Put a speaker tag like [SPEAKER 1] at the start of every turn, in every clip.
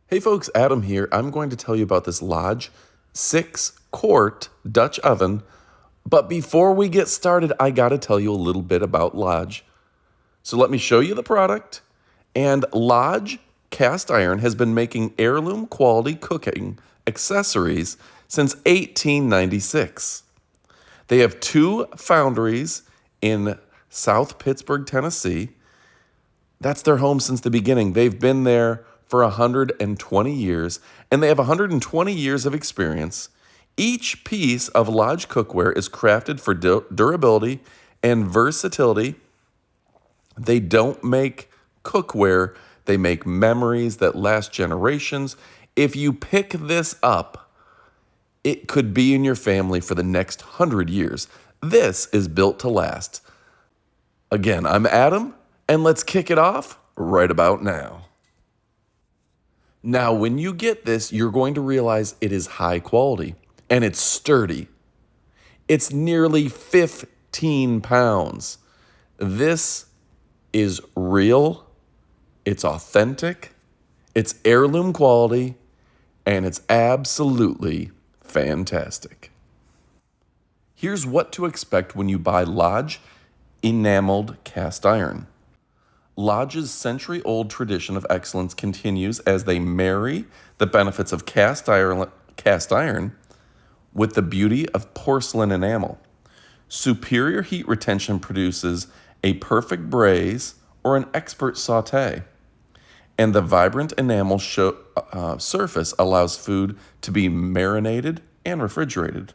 [SPEAKER 1] Hey folks, Adam here. I'm going to tell you about this Lodge 6-quart Dutch oven. But before we get started, I got to tell you a little bit about Lodge. So let me show you the product. And Lodge Cast Iron has been making heirloom quality cooking accessories since 1896. They have 2 foundries in South Pittsburgh, Tennessee. That's their home since the beginning. They've been there for 120 years, and they have 120 years of experience. Each piece of Lodge cookware is crafted for durability and versatility. They don't make cookware, they make memories that last generations. If you pick this up, it could be in your family for the next 100 years. This is built to last. Again, I'm Adam, and let's kick it off right about now. Now, when you get this, you're going to realize it is high quality and it's sturdy. It's nearly 15 pounds. This is real, it's authentic, it's heirloom quality, and it's absolutely fantastic. Here's what to expect when you buy Lodge Enameled Cast Iron. Lodge's century-old tradition of excellence continues as they marry the benefits of cast iron with the beauty of porcelain enamel. Superior heat retention produces a perfect braise or an expert sauté, and the vibrant enamel surface allows food to be marinated and refrigerated.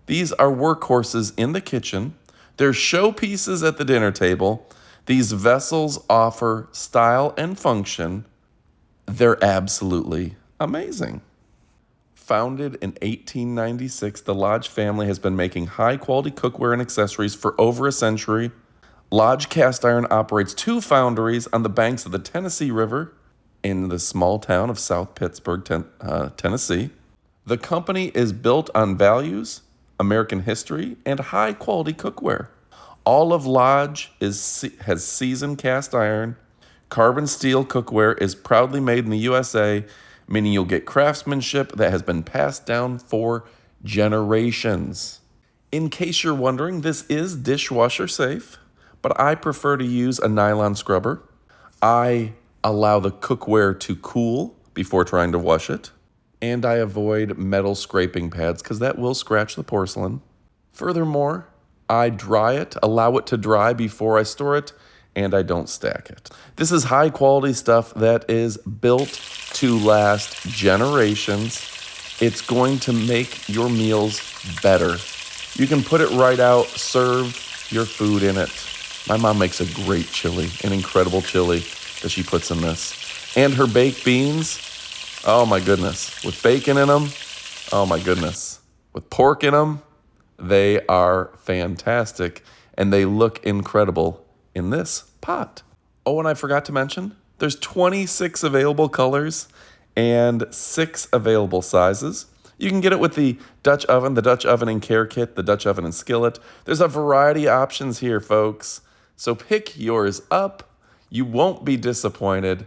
[SPEAKER 1] These are workhorses in the kitchen. They're showpieces at the dinner table. These vessels offer style and function. They're absolutely amazing. Founded in 1896, the Lodge family has been making high-quality cookware and accessories for over a century. Lodge Cast Iron operates 2 foundries on the banks of the Tennessee River in the small town of South Pittsburgh, Tennessee. The company is built on values, American history, and high-quality cookware. All of Lodge has seasoned cast iron. Carbon steel cookware is proudly made in the USA, meaning you'll get craftsmanship that has been passed down for generations. In case you're wondering, this is dishwasher safe, but I prefer to use a nylon scrubber. I allow the cookware to cool before trying to wash it, and I avoid metal scraping pads because that will scratch the porcelain. Furthermore, I dry it, allow it to dry before I store it, and I don't stack it. This is high quality stuff that is built to last generations. It's going to make your meals better. You can put it right out, serve your food in it. My mom makes a great chili, an incredible chili that she puts in this. And her baked beans, oh my goodness. With bacon in them, oh my goodness. With pork in them, they are fantastic, and they look incredible in this pot. Oh, and I forgot to mention, there's 26 available colors and 6 available sizes. You can get it with the Dutch oven and care kit, the Dutch oven and skillet. There's a variety of options here, folks. So pick yours up. You won't be disappointed.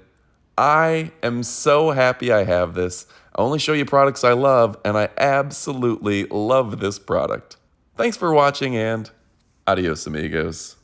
[SPEAKER 1] I am so happy I have this. I only show you products I love, and I absolutely love this product. Thanks for watching, and adios, amigos.